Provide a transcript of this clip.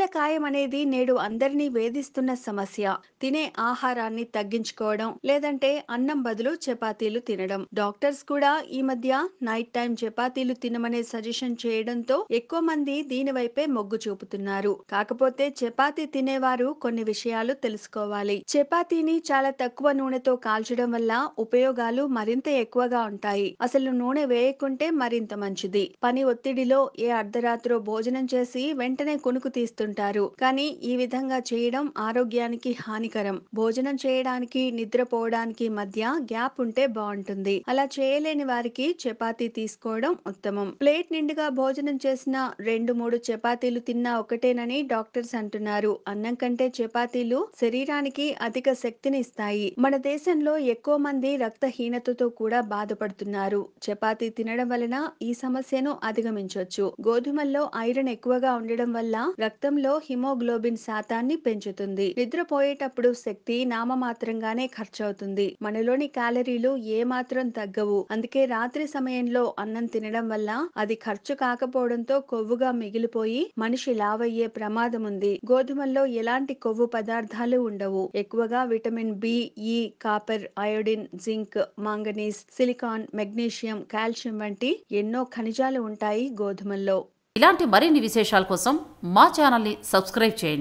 స్థూలకాయం అనేది నేడు అందరినీ వేధిస్తున్న సమస్య. తినే ఆహారాన్ని తగ్గించుకోవడం, లేదంటే అన్నం బదులు చపాతీలు తినడం. డాక్టర్స్ కూడా ఈ మధ్య నైట్ టైం చపాతీలు తినమనే సజెషన్ చేయడంతో ఎక్కువ మంది దీని వైపే మొగ్గు చూపుతున్నారు. కాకపోతే చపాతీ తినేవారు కొన్ని విషయాలు తెలుసుకోవాలి. చపాతీని చాలా తక్కువ నూనెతో కాల్చడం వల్ల ఉపయోగాలు మరింత ఎక్కువగా ఉంటాయి. అసలు నూనె వేయకుంటే మరింత మంచిది. పని ఒత్తిడిలో అర్ధరాత్రో భోజనం చేసి వెంటనే కునుకు తీస్తుంటారు. కానీ ఈ విధంగా చేయడం ఆరోగ్యానికి హానికరం. భోజనం చేయడానికి నిద్రపోవడానికి మధ్య గ్యాప్ ఉంటే బాగుంటుంది. అలా చేయలేని వారికి చపాతీ తీసుకోవడం ఉత్తమం. ప్లేట్ నిండుగా భోజనం చేసిన 2-3 చపాతీలు తిన్నా ఒకటేనని డాక్టర్స్ అంటున్నారు. అన్నం కంటే చపాతీలు శరీరానికి అధిక శక్తిని ఇస్తాయి. మన దేశంలో ఎక్కువ మంది రక్తహీనతతో కూడా బాధపడుతున్నారు. చపాతీ తినడం వలన ఈ సమస్యను అధిగమించొచ్చు. గోధుమల్లో ఐరన్ ఎక్కువగా ఉండడం వల్ల రక్తంలో హిమోగ్లోబిన్ శాతాన్ని పెంచుతుంది. నిద్రపోయేటప్పుడు శక్తి నామమాత్రంగానే ఖర్చవుతుంది. మనలోని క్యాలరీలు ఏమాత్రం తగ్గవు. అందుకే రాత్రి సమయంలో అన్నం తినడం వల్ల అది ఖర్చు కాకపోవడంతో కొవ్వుగా మిగిలిపోయి మనిషి లావయ్యే ప్రమాదం ఉంది. గోధుమల్లో ఎలాంటి కొవ్వు పదార్థాలు ఉండవు. ఎక్కువగా విటమిన్ బి, ఈ, copper, iodine, zinc, manganese, silicon, magnesium, calcium వంటి ఎన్నో ఖనిజాలు ఉంటాయి గోధుమల్లో. ఇలాంటి మరిన్ని విశేషాల కోసం మా ఛానల్ని సబ్స్క్రైబ్ చేయండి.